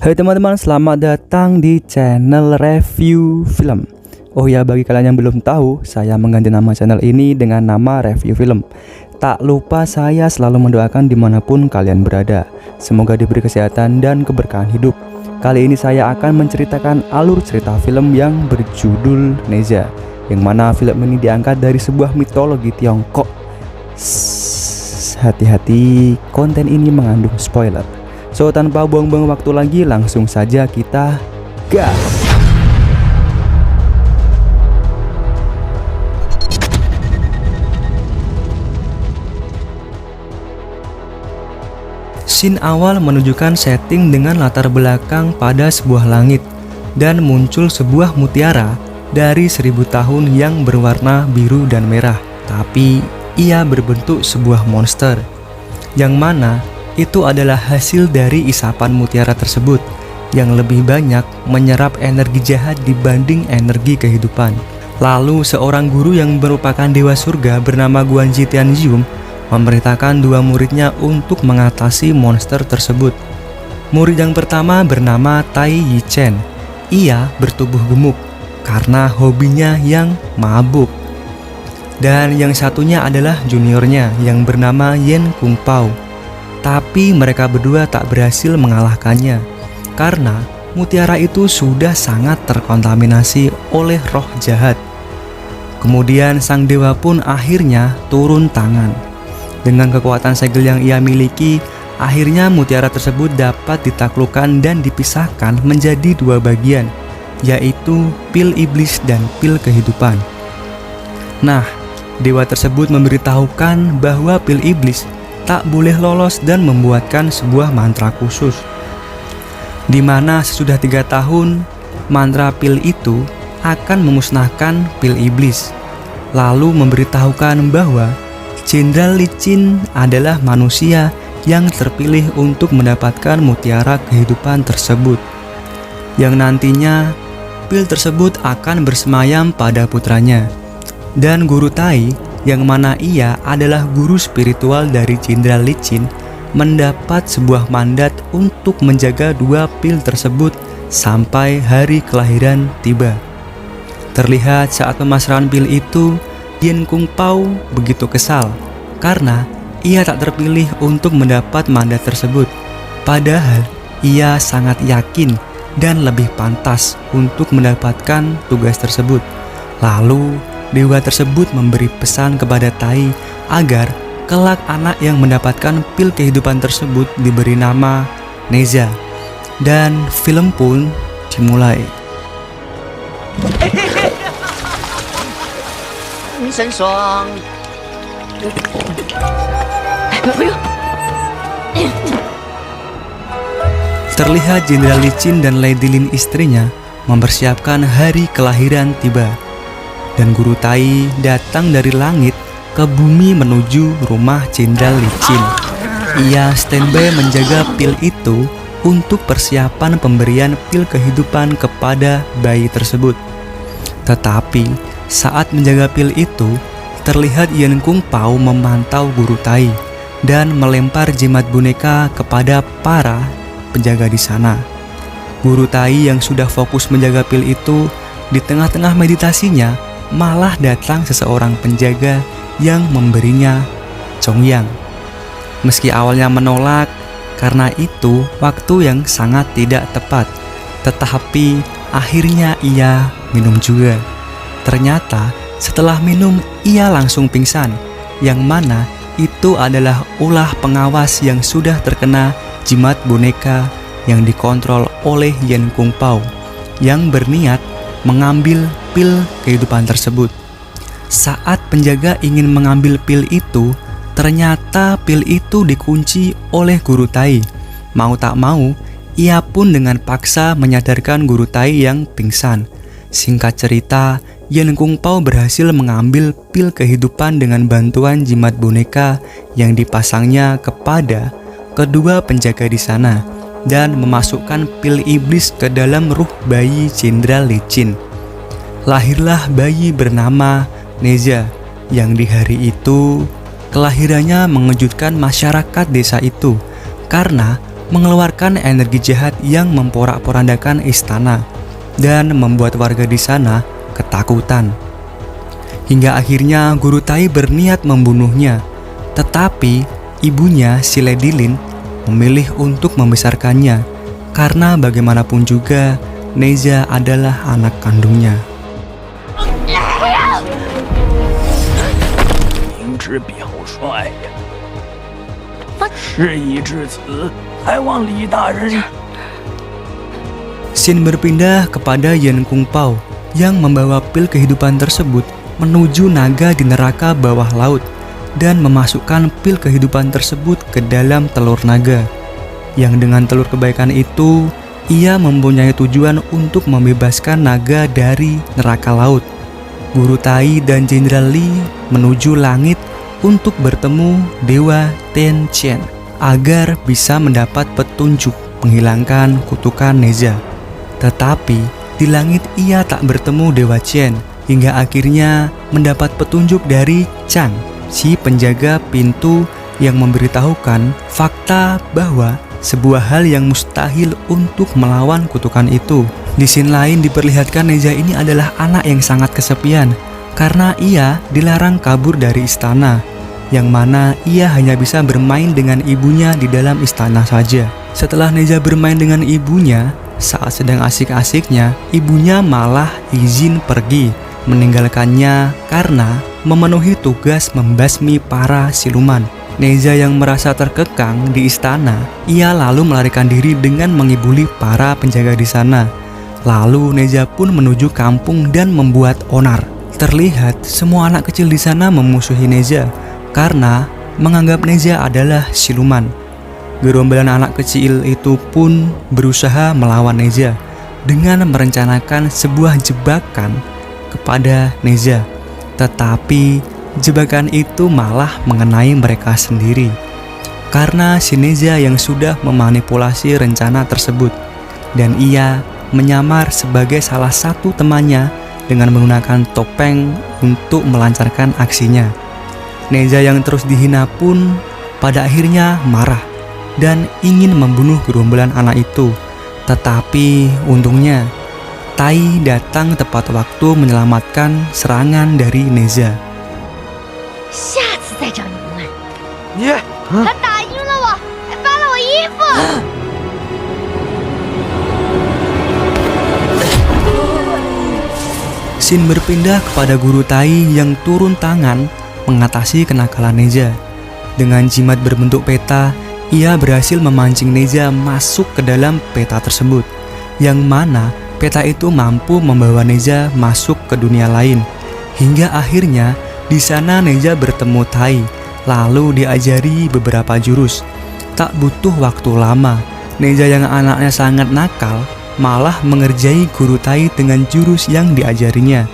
Hai teman-teman, selamat datang di channel review film. Oh ya, bagi kalian yang belum tahu, saya mengganti nama channel ini dengan nama review film. Tak lupa saya selalu mendoakan dimanapun kalian berada, semoga diberi kesehatan dan keberkahan hidup. Kali ini saya akan menceritakan alur cerita film yang berjudul Neza, yang mana film ini diangkat dari sebuah mitologi Tiongkok. Hati-hati, konten ini mengandung spoiler. So, tanpa buang-buang waktu lagi, langsung saja kita gas. Scene awal menunjukkan setting dengan latar belakang pada sebuah langit, dan muncul sebuah mutiara dari 1000 tahun yang berwarna biru dan merah. Tapi ia berbentuk sebuah monster, yang mana itu adalah hasil dari isapan mutiara tersebut yang lebih banyak menyerap energi jahat dibanding energi kehidupan. Lalu seorang guru yang merupakan dewa surga bernama Guanji Tianzhong memerintahkan dua muridnya untuk mengatasi monster tersebut. Murid yang pertama bernama Tai Yichen. Ia bertubuh gemuk karena hobinya yang mabuk. Dan yang satunya adalah juniornya yang bernama Yan Kung Pao. Tapi mereka berdua tak berhasil mengalahkannya karena mutiara itu sudah sangat terkontaminasi oleh roh jahat. Kemudian sang dewa pun akhirnya turun tangan. Dengan kekuatan segel yang ia miliki, akhirnya mutiara tersebut dapat ditaklukkan dan dipisahkan menjadi dua bagian, yaitu pil iblis dan pil kehidupan. Nah, dewa tersebut memberitahukan bahwa pil iblis tak boleh lolos dan membuatkan sebuah mantra khusus, di mana sesudah 3 tahun mantra pil itu akan memusnahkan pil iblis. Lalu memberitahukan bahwa Jenderal Li Qin adalah manusia yang terpilih untuk mendapatkan mutiara kehidupan tersebut, yang nantinya pil tersebut akan bersemayam pada putranya. Dan Guru Tai, yang mana ia adalah guru spiritual dari Jenderal Li Qin, mendapat sebuah mandat untuk menjaga dua pil tersebut sampai hari kelahiran tiba. Terlihat saat pemasaran pil itu, Yan Kung Pao begitu kesal karena ia tak terpilih untuk mendapat mandat tersebut. Padahal ia sangat yakin dan lebih pantas untuk mendapatkan tugas tersebut. Lalu dewa tersebut memberi pesan kepada Tai agar kelak anak yang mendapatkan pil kehidupan tersebut diberi nama Neza. Dan film pun dimulai. Terlihat Jenderal Li Qin dan Lady Lin istrinya mempersiapkan hari kelahiran tiba. Dan Guru Tai datang dari langit ke bumi menuju rumah Jenderal Li Qin. Ia standby menjaga pil itu untuk persiapan pemberian pil kehidupan kepada bayi tersebut. Tetapi saat menjaga pil itu, terlihat Yan Kung Pao memantau Guru Tai dan melempar jimat boneka kepada para penjaga di sana. Guru Tai yang sudah fokus menjaga pil itu, di tengah-tengah meditasinya malah datang seseorang penjaga yang memberinya Congyang. Meski awalnya menolak karena itu waktu yang sangat tidak tepat, tetapi akhirnya ia minum juga. Ternyata setelah minum ia langsung pingsan, yang mana itu adalah ulah pengawas yang sudah terkena jimat boneka yang dikontrol oleh Yan Kung Pao yang berniat mengambil pil kehidupan tersebut. Saat penjaga ingin mengambil pil itu, ternyata pil itu dikunci oleh Guru Tai. Mau tak mau, ia pun dengan paksa menyadarkan Guru Tai yang pingsan. Singkat cerita, Yan Kung Pao berhasil mengambil pil kehidupan dengan bantuan jimat boneka yang dipasangnya kepada kedua penjaga di sana, dan memasukkan pil iblis ke dalam ruh bayi Jenderal Li Qin. Lahirlah bayi bernama Neza, yang di hari itu kelahirannya mengejutkan masyarakat desa itu karena mengeluarkan energi jahat yang memporak-porandakan istana dan membuat warga di sana ketakutan. Hingga akhirnya Guru Tai berniat membunuhnya, tetapi ibunya si Lady Lin memilih untuk membesarkannya karena bagaimanapun juga Neza adalah anak kandungnya. 明知表率呀，事已至此，还望李大人。 Scene berpindah kepada Yan Kung Pao yang membawa pil kehidupan tersebut menuju naga di neraka bawah laut dan memasukkan pil kehidupan tersebut ke dalam telur naga. Yang dengan telur kebaikan itu, ia mempunyai tujuan untuk membebaskan naga dari neraka laut. Guru Tai dan Jenderal Li menuju langit untuk bertemu Dewa Ten Chen agar bisa mendapat petunjuk menghilangkan kutukan Neza. Tetapi di langit ia tak bertemu Dewa Chen hingga akhirnya mendapat petunjuk dari Chang, si penjaga pintu yang memberitahukan fakta bahwa sebuah hal yang mustahil untuk melawan kutukan itu. Di scene lain diperlihatkan Neza ini adalah anak yang sangat kesepian karena ia dilarang kabur dari istana, yang mana ia hanya bisa bermain dengan ibunya di dalam istana saja. Setelah Neza bermain dengan ibunya, saat sedang asik-asiknya, ibunya malah izin pergi, meninggalkannya karena memenuhi tugas membasmi para siluman. Neza yang merasa terkekang di istana, ia lalu melarikan diri dengan mengibuli para penjaga di sana. Lalu Neza pun menuju kampung dan membuat onar. Terlihat semua anak kecil di sana memusuhi Neza karena menganggap Neza adalah siluman. Gerombolan anak kecil itu pun berusaha melawan Neza dengan merencanakan sebuah jebakan kepada Neza. Tetapi jebakan itu malah mengenai mereka sendiri karena si Neza yang sudah memanipulasi rencana tersebut, dan ia menyamar sebagai salah satu temannya dengan menggunakan topeng untuk melancarkan aksinya. Neza yang terus dihina pun pada akhirnya marah dan ingin membunuh gerombolan anak itu. Tetapi untungnya Tai datang tepat waktu menyelamatkan serangan dari Neza. 下次再找你们。你他打晕了我，还扒了我衣服。 Scene berpindah kepada Guru Tai yang turun tangan mengatasi kenakalan Neza. Dengan jimat berbentuk peta, ia berhasil memancing Neza masuk ke dalam peta tersebut, yang mana peta itu mampu membawa Neza masuk ke dunia lain. Hingga akhirnya di sana Neza bertemu Tai, lalu diajari beberapa jurus. Tak butuh waktu lama, Neza yang anaknya sangat nakal malah mengerjai Guru Tai dengan jurus yang diajarinya.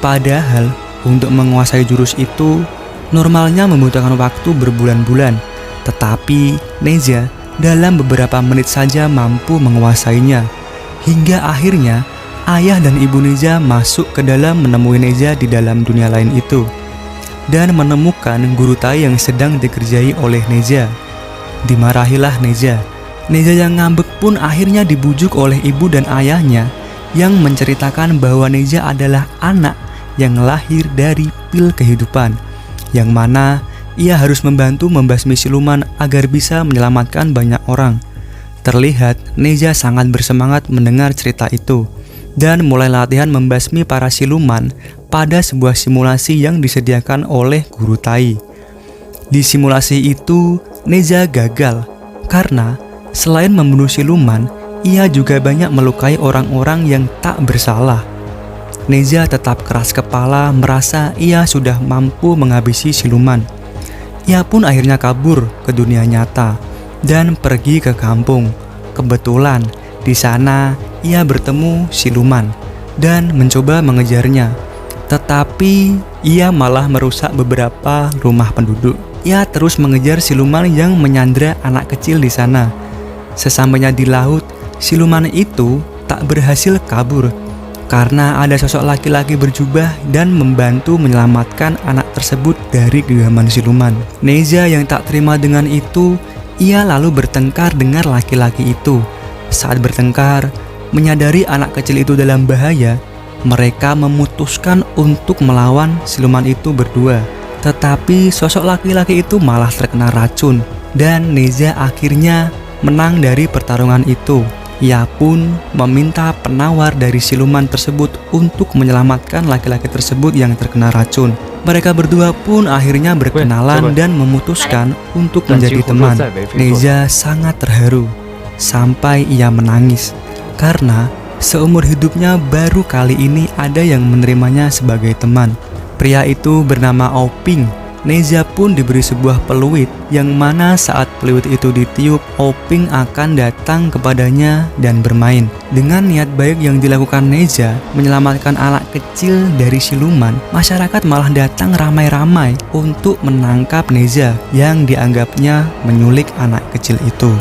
Padahal untuk menguasai jurus itu normalnya membutuhkan waktu berbulan-bulan, tetapi Neza dalam beberapa menit saja mampu menguasainya. Hingga akhirnya ayah dan ibu Neza masuk ke dalam menemui Neza di dalam dunia lain itu dan menemukan Guru Tai yang sedang dikerjai oleh Neza. Dimarahilah Neza. Neza yang ngambek pun akhirnya dibujuk oleh ibu dan ayahnya yang menceritakan bahwa Neza adalah anak yang lahir dari pil kehidupan, yang mana ia harus membantu membasmi siluman agar bisa menyelamatkan banyak orang. Terlihat Neza sangat bersemangat mendengar cerita itu dan mulai latihan membasmi para siluman pada sebuah simulasi yang disediakan oleh Guru Tai. Di simulasi itu Neza gagal karena selain membunuh siluman, ia juga banyak melukai orang-orang yang tak bersalah. Neza tetap keras kepala merasa ia sudah mampu menghabisi siluman. Ia pun akhirnya kabur ke dunia nyata dan pergi ke kampung. Kebetulan di sana ia bertemu siluman dan mencoba mengejarnya. Tetapi ia malah merusak beberapa rumah penduduk. Ia terus mengejar siluman yang menyandra anak kecil di sana. Sesampainya di laut, siluman itu tak berhasil kabur karena ada sosok laki-laki berjubah dan membantu menyelamatkan anak tersebut dari genggaman siluman. Neza yang tak terima dengan itu, Ia lalu bertengkar dengan laki-laki itu. Saat bertengkar, menyadari anak kecil itu dalam bahaya, mereka memutuskan untuk melawan siluman itu berdua. Tetapi sosok laki-laki itu malah terkena racun dan Neza akhirnya menang dari pertarungan itu. Ia pun meminta penawar dari siluman tersebut untuk menyelamatkan laki-laki tersebut yang terkena racun. Mereka berdua pun akhirnya berkenalan dan memutuskan untuk menjadi teman. Neza sangat terharu sampai ia menangis karena seumur hidupnya baru kali ini ada yang menerimanya sebagai teman. Pria itu bernama Oping. Neza pun diberi sebuah peluit yang mana saat peluit itu ditiup, Oping akan datang kepadanya dan bermain. Dengan niat baik yang dilakukan Neza menyelamatkan anak kecil dari siluman, masyarakat malah datang ramai-ramai untuk menangkap Neza yang dianggapnya menyulik anak kecil itu.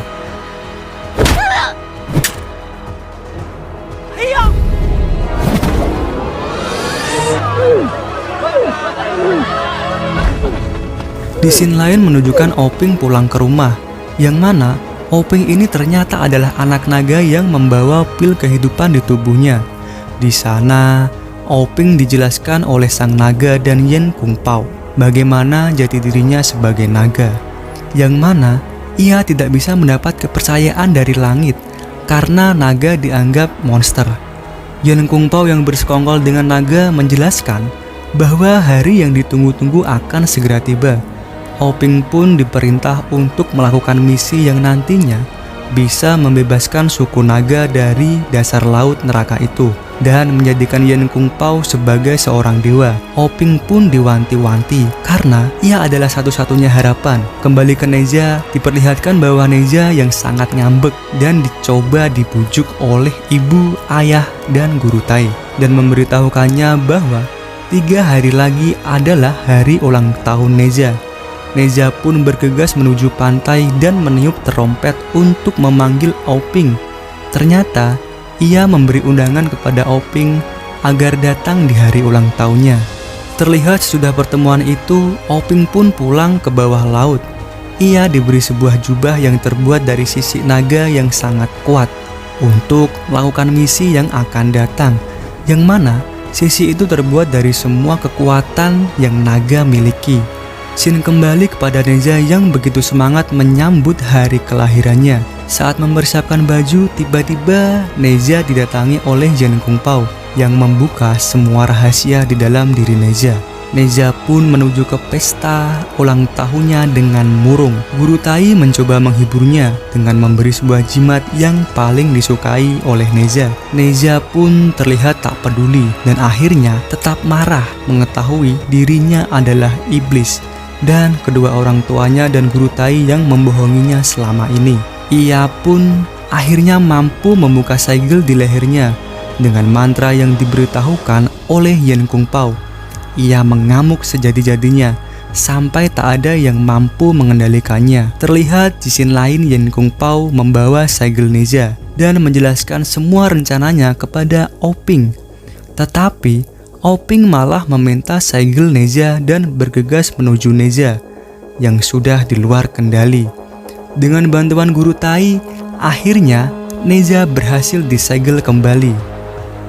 Di scene lain menunjukkan Oping pulang ke rumah, yang mana Oping ini ternyata adalah anak naga yang membawa pil kehidupan di tubuhnya. Di sana, Oping dijelaskan oleh sang naga dan Yen Kung Pao bagaimana jati dirinya sebagai naga, yang mana ia tidak bisa mendapat kepercayaan dari langit karena naga dianggap monster. Yen Kung Pao yang bersekongkol dengan naga menjelaskan bahwa hari yang ditunggu-tunggu akan segera tiba. Oping pun diperintah untuk melakukan misi yang nantinya bisa membebaskan suku naga dari dasar laut neraka itu dan menjadikan Yen Kung Pao sebagai seorang dewa. Oping pun diwanti-wanti karena ia adalah satu-satunya harapan. Kembali ke Neza, diperlihatkan bahwa Neza yang sangat ngambek dan dicoba dibujuk oleh ibu, ayah, dan guru Tai dan memberitahukannya bahwa 3 hari lagi adalah hari ulang tahun Neza. Neza pun bergegas menuju pantai dan meniup terompet untuk memanggil Oping. Ternyata, ia memberi undangan kepada Oping agar datang di hari ulang tahunnya. Terlihat sesudah pertemuan itu, Oping pun pulang ke bawah laut. Ia diberi sebuah jubah yang terbuat dari sisik naga yang sangat kuat untuk melakukan misi yang akan datang, yang mana sisik itu terbuat dari semua kekuatan yang naga miliki. Scene kembali kepada Neza yang begitu semangat menyambut hari kelahirannya. Saat mempersiapkan baju, tiba-tiba Neza didatangi oleh Yen Kung Pao yang membuka semua rahasia di dalam diri Neza. Neza pun menuju ke pesta ulang tahunnya dengan murung. Guru Tai mencoba menghiburnya dengan memberi sebuah jimat yang paling disukai oleh Neza. Neza pun terlihat tak peduli dan akhirnya tetap marah mengetahui dirinya adalah iblis dan kedua orang tuanya dan guru Tai yang membohonginya selama ini. Ia pun akhirnya mampu membuka segel di lehernya dengan mantra yang diberitahukan oleh Yen Kung Pao. Ia mengamuk sejadi-jadinya sampai tak ada yang mampu mengendalikannya. Terlihat di scene lain Yen Kung Pao membawa segel Neza dan menjelaskan semua rencananya kepada Oping. Tetapi Oping malah meminta segel Neza dan bergegas menuju Neza yang sudah di luar kendali. Dengan bantuan guru Tai, akhirnya Neza berhasil disegel kembali.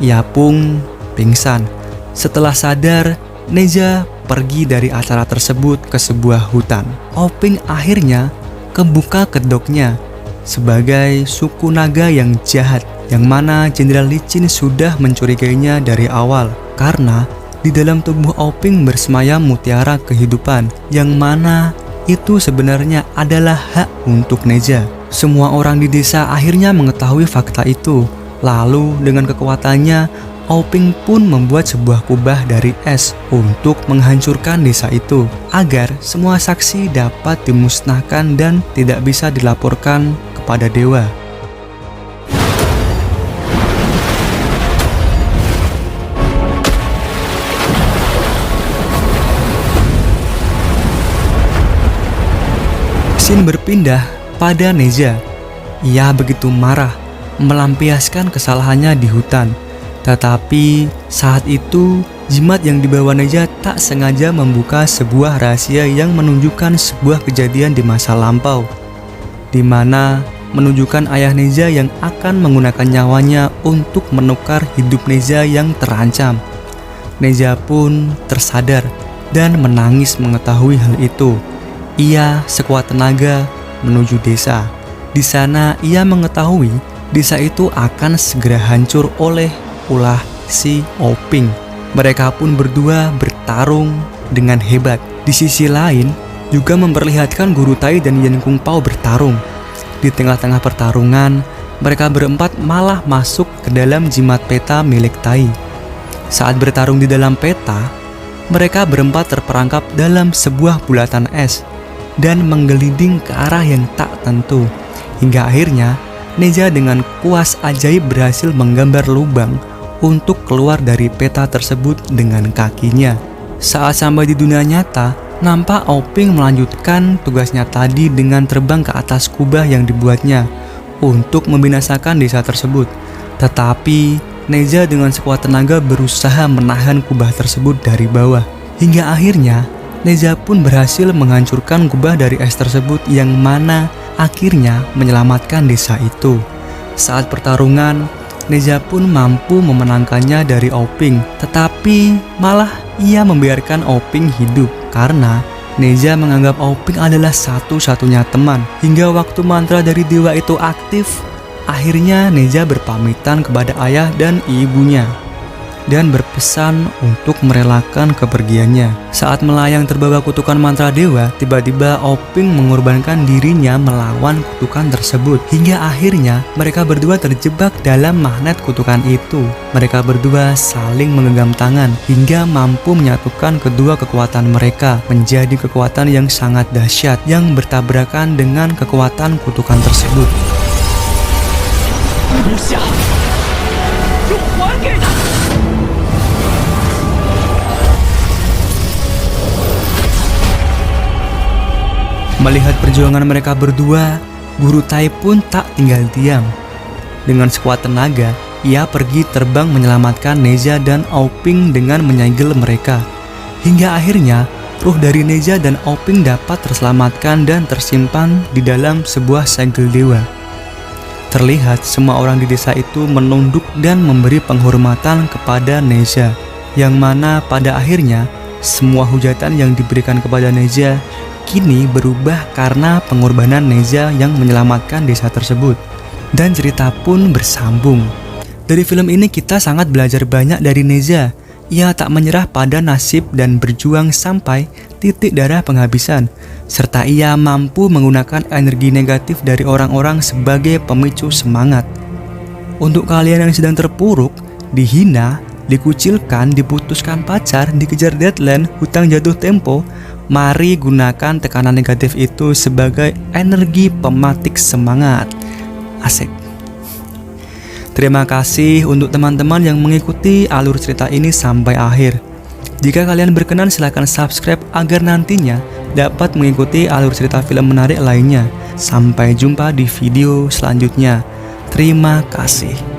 Ia pun pingsan. Setelah sadar, Neza pergi dari acara tersebut ke sebuah hutan. Oping akhirnya kebuka kedoknya sebagai suku naga yang jahat, yang mana Jenderal Licin sudah mencurigainya dari awal. Karena di dalam tubuh Oping bersemayam mutiara kehidupan, yang mana itu sebenarnya adalah hak untuk Neza. Semua orang di desa akhirnya mengetahui fakta itu. Lalu dengan kekuatannya, Oping pun membuat sebuah kubah dari es untuk menghancurkan desa itu, agar semua saksi dapat dimusnahkan dan tidak bisa dilaporkan kepada dewa. Scene berpindah pada Neza. Ia begitu marah, melampiaskan kesalahannya di hutan. Tetapi saat itu, jimat yang dibawa Neza tak sengaja membuka sebuah rahasia yang menunjukkan sebuah kejadian di masa lampau. di mana menunjukkan ayah Neja yang akan menggunakan nyawanya untuk menukar hidup Neja yang terancam. Neja pun tersadar dan menangis mengetahui hal itu. Ia sekuat tenaga menuju desa. Di sana ia mengetahui desa itu akan segera hancur oleh ulah si Oping. Mereka pun berdua bertarung dengan hebat. Di sisi lain juga memperlihatkan Guru Tai dan Yan Kung Pao bertarung. Di tengah-tengah pertarungan, mereka berempat malah masuk ke dalam jimat peta milik Tai. Saat bertarung di dalam peta, mereka berempat terperangkap dalam sebuah bulatan es dan menggelinding ke arah yang tak tentu. Hingga akhirnya, Neja dengan kuas ajaib berhasil menggambar lubang untuk keluar dari peta tersebut dengan kakinya. Saat sampai di dunia nyata, nampak Oping melanjutkan tugasnya tadi dengan terbang ke atas kubah yang dibuatnya untuk membinasakan desa tersebut. Tetapi Neja dengan sekuat tenaga berusaha menahan kubah tersebut dari bawah. Hingga akhirnya Neja pun berhasil menghancurkan kubah dari es tersebut yang mana akhirnya menyelamatkan desa itu. Saat pertarungan, Neja pun mampu memenangkannya dari Oping, tetapi malah ia membiarkan Oping hidup karena Neja menganggap Oping adalah satu-satunya teman. Hingga waktu mantra dari dewa itu aktif, akhirnya Neja berpamitan kepada ayah dan ibunya dan berpesan untuk merelakan kepergiannya. Saat melayang terbawa kutukan mantra dewa, tiba-tiba Oping mengorbankan dirinya melawan kutukan tersebut. Hingga akhirnya mereka berdua terjebak dalam magnet kutukan itu. Mereka berdua saling menggenggam tangan hingga mampu menyatukan kedua kekuatan mereka menjadi kekuatan yang sangat dahsyat yang bertabrakan dengan kekuatan kutukan tersebut. Melihat perjuangan mereka berdua, Guru Tai pun tak tinggal diam. Dengan sekuat tenaga, ia pergi terbang menyelamatkan Neja dan Oping dengan menyegel mereka. Hingga akhirnya, ruh dari Neja dan Oping dapat terselamatkan dan tersimpan di dalam sebuah segel dewa. Terlihat semua orang di desa itu menunduk dan memberi penghormatan kepada Neja, yang mana pada akhirnya semua hujatan yang diberikan kepada Neja kini berubah karena pengorbanan Neja yang menyelamatkan desa tersebut. Dan cerita pun bersambung. Dari film ini kita sangat belajar banyak dari Neja. Ia tak menyerah pada nasib dan berjuang sampai titik darah penghabisan. Serta ia mampu menggunakan energi negatif dari orang-orang sebagai pemicu semangat. Untuk kalian yang sedang terpuruk, dihina, dikucilkan, diputuskan pacar, dikejar deadline, hutang jatuh tempo, mari gunakan tekanan negatif itu sebagai energi pematik semangat. Asik. Terima kasih untuk teman-teman yang mengikuti alur cerita ini sampai akhir. Jika kalian berkenan silahkan subscribe agar nantinya dapat mengikuti alur cerita film menarik lainnya. Sampai jumpa di video selanjutnya. Terima kasih.